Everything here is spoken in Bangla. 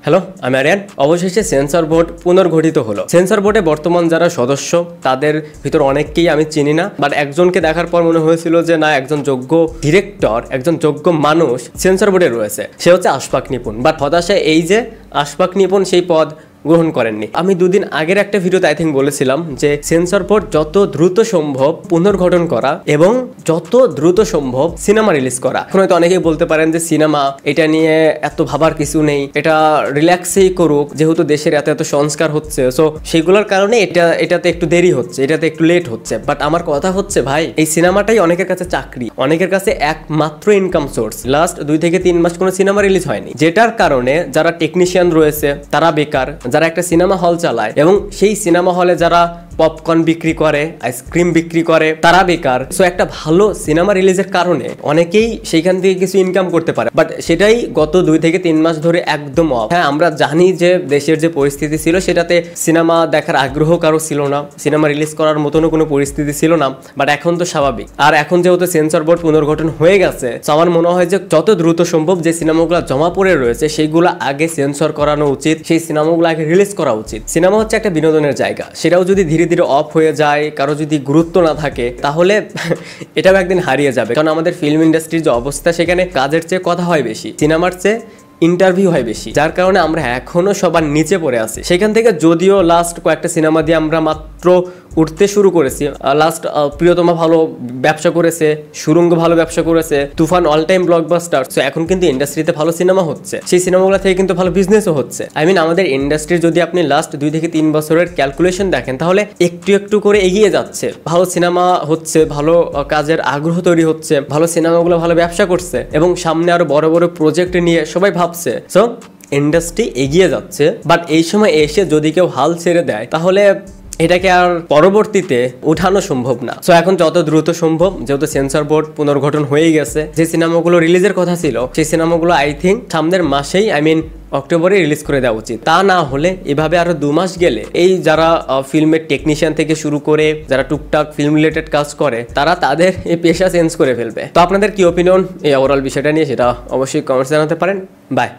হ্যালো, আমি আরিয়ান। অবশেষে সেন্সর বোর্ড পুনর্গঠিত হলো। সেন্সর বোর্ডে বর্তমান যারা সদস্য তাদের ভিতর অনেককেই আমি চিনি না, বাট একজনকে দেখার পর মনে হয়েছিল যে না, একজন যোগ্য ডিরেক্টর, একজন যোগ্য মানুষ সেন্সর বোর্ডে রয়েছে, সে হচ্ছে আশফাক নিপুণ। বাট হতাশা এই যে আশফাক নিপুণ সেই পদ গ্রহণ করেননি। আমি দুদিন আগের একটা ভিডিওতে আই থিঙ্ক বলেছিলাম যে সেন্সর বোর্ড যত দ্রুত সম্ভব পুনর্গঠন করা এবং যত দ্রুত সম্ভব সিনেমা রিলিজ করা। এখন হয়তো অনেকেই বলতে পারেন যে সিনেমা এটা নিয়ে এত ভাবার কিছু নেই, এটা রিল্যাক্সেই করুক, যেহেতু দেশের এত এত সংস্কার হচ্ছে, সো সেগুলোর কারণে এটাতে একটু দেরি হচ্ছে, এটাতে একটু লেট হচ্ছে। বাট আমার কথা হচ্ছে ভাই, এই সিনেমাটাই অনেকের কাছে চাকরি, অনেকের কাছে একমাত্র ইনকাম সোর্স। লাস্ট 2 থেকে 3 মাস কোনো সিনেমা রিলিজ হয়নি, যেটার কারণে যারা টেকনিশিয়ান রয়েছে তারা বেকার, যারা একটা সিনেমা হল চালায় এবং সেই সিনেমা হলে যারা পপকর্ন বিক্রি করে, আইসক্রিম বিক্রি করে, তারা বেকার। সো একটা ভালো সিনেমা রিলিজের কারণে অনেকেই সেইখান থেকে কিছু ইনকাম করতে পারে, বাট সেটাই গত 2 থেকে 3 মাস ধরে একদম অফ। হ্যাঁ, আমরা জানি যে দেশের যে পরিস্থিতি ছিল সেটাতে সিনেমা দেখার আগ্রহ কারো ছিল না, সিনেমা রিলিজ করার মতনও কোনো পরিস্থিতি ছিল না, বাট এখন তো স্বাভাবিক। আর এখন যেহেতু সেন্সর বোর্ড পুনর্গঠন হয়ে গেছে, তো আমার মনে হয় যে যত দ্রুত সম্ভব যে সিনেমাগুলো জমা পড়ে রয়েছে সেইগুলো আগে সেন্সর করানো উচিত, সেই সিনেমাগুলো আগে রিলিজ করা উচিত। সিনেমা হচ্ছে একটা বিনোদনের জায়গা, সেটাও যদি ধীরে ধীরে অফ হয়ে যায়, কারো যদি গুরুত্ব না থাকে, তাহলে এটাও একদিন হারিয়ে যাবে। কারণ আমাদের ফিল্ম ইন্ডাস্ট্রির যে অবস্থা, সেখানে কাজের চেয়ে কথা হয় বেশি, সিনেমার চেয়ে ইন্টারভিউ হয় বেশি, যার কারণে আমরা এখনো সবার নিচে পড়ে আছি। সেখান থেকে যদিও লাস্ট কয়েকটা সিনেমা দিয়ে আমরা মাত্র উঠতে শুরু করেছি। লাস্ট প্রিয়তমা ভালো ব্যবসা করেছে, সুরঙ্গ ভালো ব্যবসা করেছে, তুফান অল টাইম ব্লকবাস্টার। সো এখন কিন্তু ইন্ডাস্ট্রিতে ভালো সিনেমা হচ্ছে, সেই সিনেমাগুলো থেকে কিন্তু ভালো বিজনেসও হচ্ছে। আই মিন আমাদের ইন্ডাস্ট্রির যদি আপনি লাস্ট 2 থেকে 3 বছরের ক্যালকুলেশন দেখেন, তাহলে একটু একটু করে এগিয়ে যাচ্ছে, ভালো সিনেমা হচ্ছে, ভালো কাজের আগ্রহ তৈরি হচ্ছে, ভালো সিনেমাগুলো ভালো ব্যবসা করছে এবং সামনে আরো বড় বড় প্রজেক্ট নিয়ে সবাই ভাবছে। সো ইন্ডাস্ট্রি এগিয়ে যাচ্ছে, বাট এই সময় এসে যদি কেউ হাল ছেড়ে দেয়, তাহলে এটাকে আর পরবর্তীতে উঠানো সম্ভব না। সো এখন যত দ্রুত সম্ভব, যেহেতু সেন্সর বোর্ড পুনর্গঠন হয়ে গেছে, যে সিনেমাগুলো রিলিজের কথা ছিল সেই সিনেমাগুলো আই থিঙ্ক সামনের মাসেই, আই মিন অক্টোবরে রিলিজ করে দেওয়া উচিত। তা না হলে এভাবে আরো 2 মাস গেলে এই যারা ফিল্মের টেকনিশিয়ান থেকে শুরু করে যারা টুকটাক ফিল্ম রিলেটেড কাজ করে, তারা তাদের এই পেশা চেঞ্জ করে ফেলবে। তো আপনাদের কি ওপিনিয়ন এই ওভারঅল বিষয়টা নিয়ে, সেটা অবশ্যই কমেন্টস জানাতে পারেন। বাই।